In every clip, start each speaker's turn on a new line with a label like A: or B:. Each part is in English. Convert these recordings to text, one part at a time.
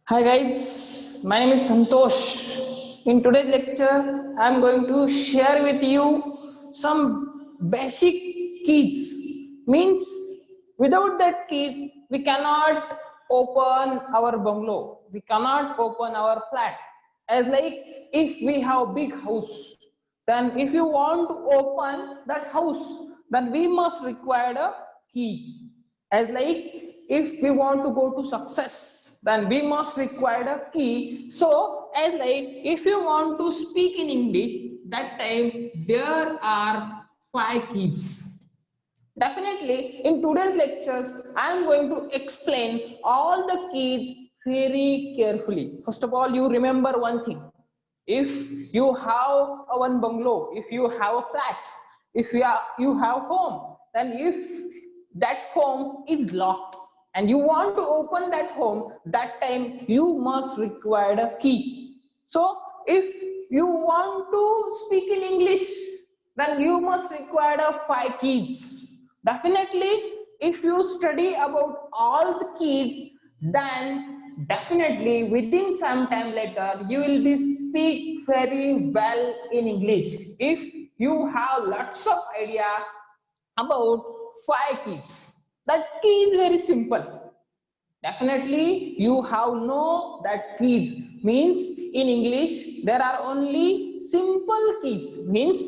A: Hi guys, my name is Santosh. In today's lecture, I am going to share with you some basic keys. Means without that keys, we cannot open our bungalow. We cannot open our flat. As like if we have big house, then if you want to open that house, then we must require a key. As like if we want to go to success, then we must require a key. So as like if you want to speak in English, that time there are 5 keys. Definitely, in today's lectures, I am going to explain all the keys very carefully. First of all, you remember one thing. If you have a one bungalow, if you have a flat, if you have home, then if that home is locked and you want to open that home, that time you must require a key. So if you want to speak in English, then you must require a 5 keys. Definitely, if you study about all the keys, then definitely within some time later you will be speak very well in English. If you have lots of idea about 5 keys, that key is very simple. Definitely, you have know that keys means in English there are only simple keys means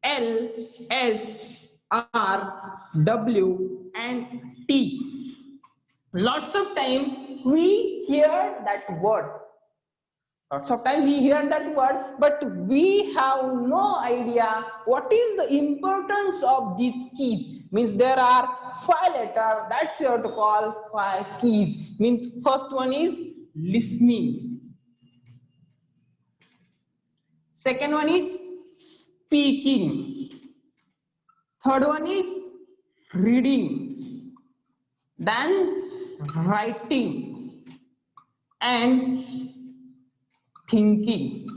A: L, S, R, W, and T. Lots of time we hear that word. Lots of time we hear that word, but we have no idea what is the importance of these keys. Means there are 5 letters. That's what to call 5 keys. Means first one is listening. Second one is speaking. Third one is reading, then writing and thinking.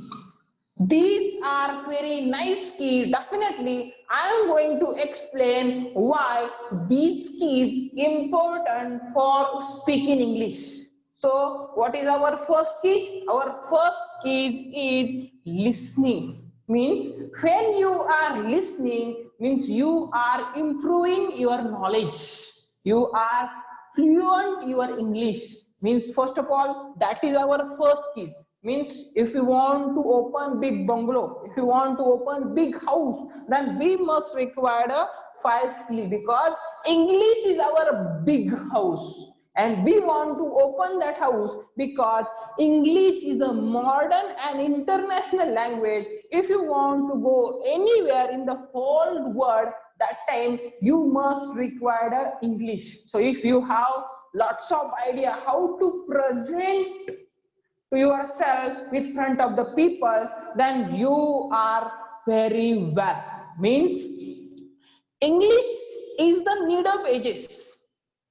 A: These are very nice keys. Definitely, I am going to explain why these keys important for speaking English. So, what is our first key? Our first key is listening. Means when you are listening, means you are improving your knowledge. You are fluent your English. Means first of all, that is our first key. Means if you want to open big bungalow, if you want to open big house, then we must require a 5 skill because English is our big house and we want to open that house because English is a modern and international language. If you want to go anywhere in the whole world, that time you must require English. So if you have lots of idea how to present to yourself with front of the people, then you are very well. Means English is the need of ages.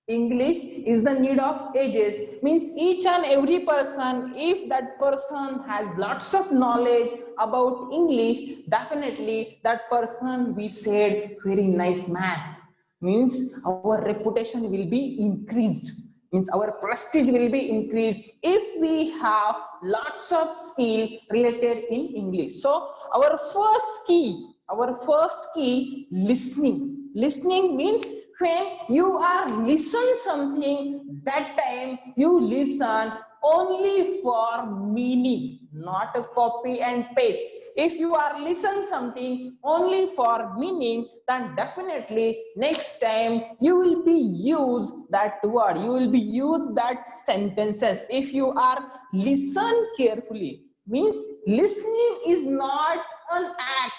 A: English is the need of ages. Means each and every person, if that person has lots of knowledge about English, definitely that person we said very nice man. Means our reputation will be increased. Means our prestige will be increased if we have lots of skill related in English. So our first key, listening. Listening means when you are listen something, that time you listen only for meaning, not a copy and paste. If you are listen something only for meaning, then definitely next time you will be use that word, you will be use that sentences. If you are listen carefully, means listening is not an act,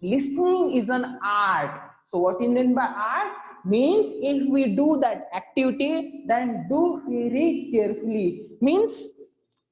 A: listening is an art. So what is meant by art? Means if we do that activity, then do very carefully. Means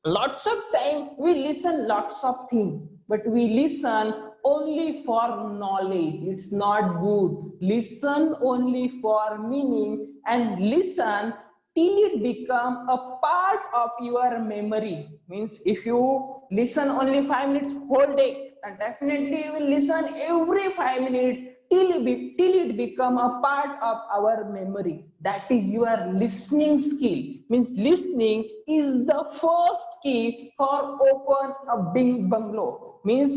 A: lots of time we listen lots of things, but we listen only for knowledge. It's not good. Listen only for meaning and listen till it become a part of your memory. Means if you listen only 5 minutes whole day, then definitely you will listen every 5 minutes till it become a part of our memory. That is your listening skill. Means listening is the first key for open a big bungalow. Means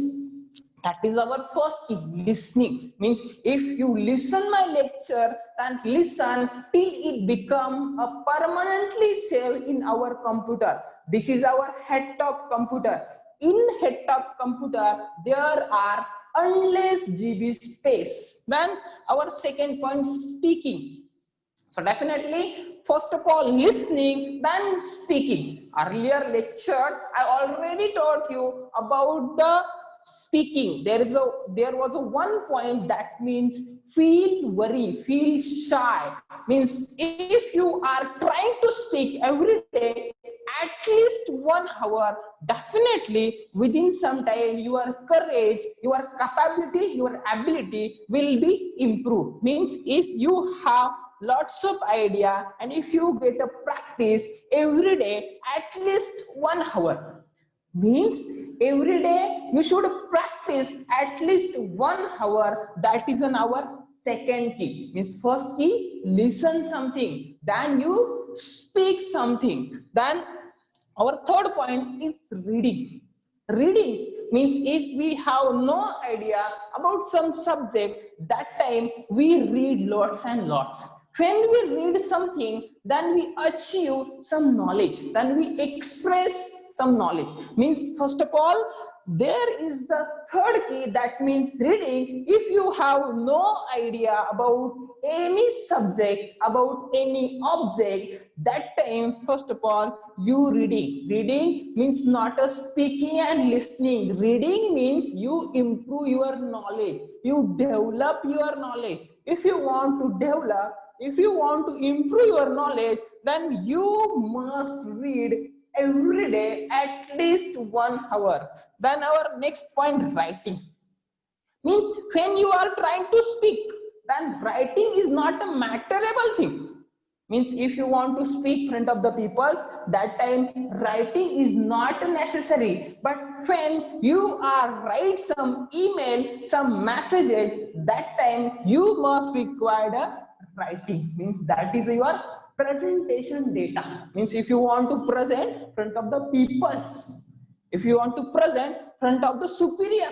A: that is our first key, listening. Means if you listen my lecture, then listen till it become a permanently saved in our computer. This is our head top computer. In head top computer, there are endless GB space. Then our second point, speaking. So definitely, first of all, listening, then speaking. Earlier lecture, I already taught you about the speaking. There was a one point that means feel worry, feel shy. Means if you are trying to speak every day, at least 1 hour, definitely within some time your courage, your capability, your ability will be improved. Means if you have lots of idea and if you get a practice every day at least 1 hour, means every day you should practice at least 1 hour. That is an our second key. Means first key, listen something, then you speak something. Then our third point is reading. Reading means if we have no idea about some subject, that time we read lots and lots. When we read something, then we achieve some knowledge, then we express some knowledge. Means first of all, there is the third key, that means reading. If you have no idea about any subject, about any object, that time first of all you reading. Reading means not a speaking and listening. Reading means you improve your knowledge, you develop your knowledge. If you want to develop, if you want to improve your knowledge, then you must read every day at least 1 hour. Then our next point, writing. Means when you are trying to speak, then writing is not a matterable thing. Means if you want to speak front of the people, that time writing is not necessary. But when you are write some email, some messages, that time you must require a writing. Means that is your presentation data. Means if you want to present front of the peoples, if you want to present front of the superior,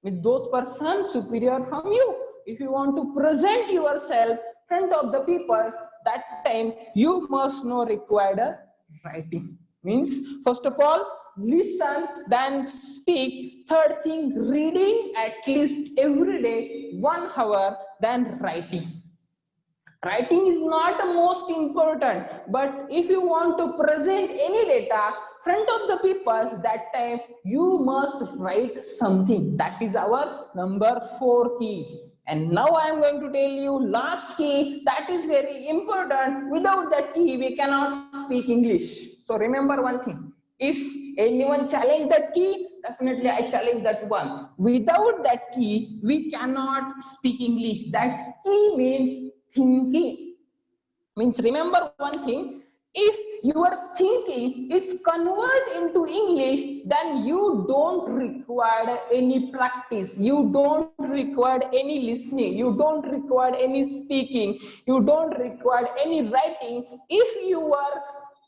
A: means those person superior from you, if you want to present yourself front of the people, that time you must know required writing. Means first of all listen, then speak. Third thing, reading at least every day 1 hour, then writing. Writing is not the most important, but if you want to present any data front of the people, that time you must write something. That is our number 4 keys. And now I am going to tell you last key, that is very important. Without that key we cannot speak English. So remember one thing, if anyone challenge that key, definitely I challenge that one. Without that key we cannot speak English. That key means thinking. Means remember one thing, if your thinking is convert into English, then you don't require any practice, you don't require any listening, you don't require any speaking, you don't require any writing. If you are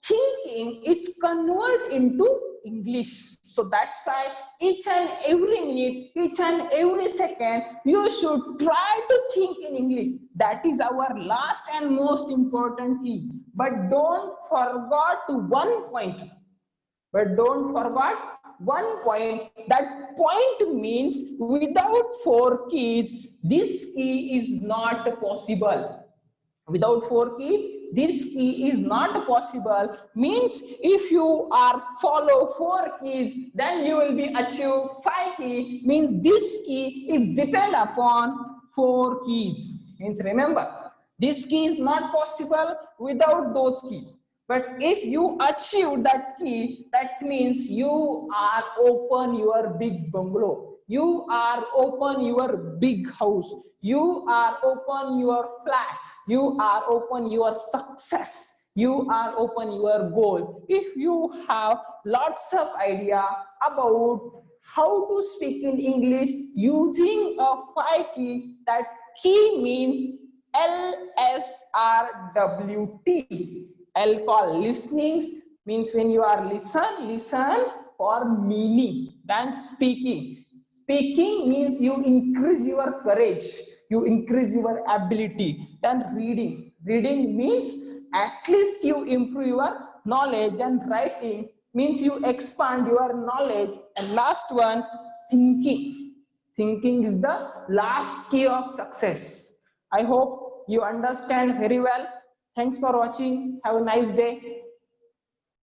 A: thinking, it's convert into English. So that's why each and every minute, each and every second, you should try to think in English. That is our last and most important key. But don't forget one point. But don't forget one point. That point means without 4 keys, this key is not possible. Without 4 keys, this key is not possible. Means if you are follow 4 keys, then you will be achieve 5 keys. Means this key is depend upon 4 keys. Means remember, this key is not possible without those keys. But if you achieve that key, that means you are open your big bungalow. You are open your big house. You are open your flat. You are open your success. You are open your goal. If you have lots of idea about how to speak in English using a 5 key. That key means LSRWT. L call listenings, means when you are listen for meaning. Then speaking. Speaking means you increase your courage, you increase your ability. Then reading. Reading means at least you improve your knowledge. And writing means you expand your knowledge. And last one, thinking. Thinking is the last key of success. I hope you understand very well. Thanks for watching. Have a nice day.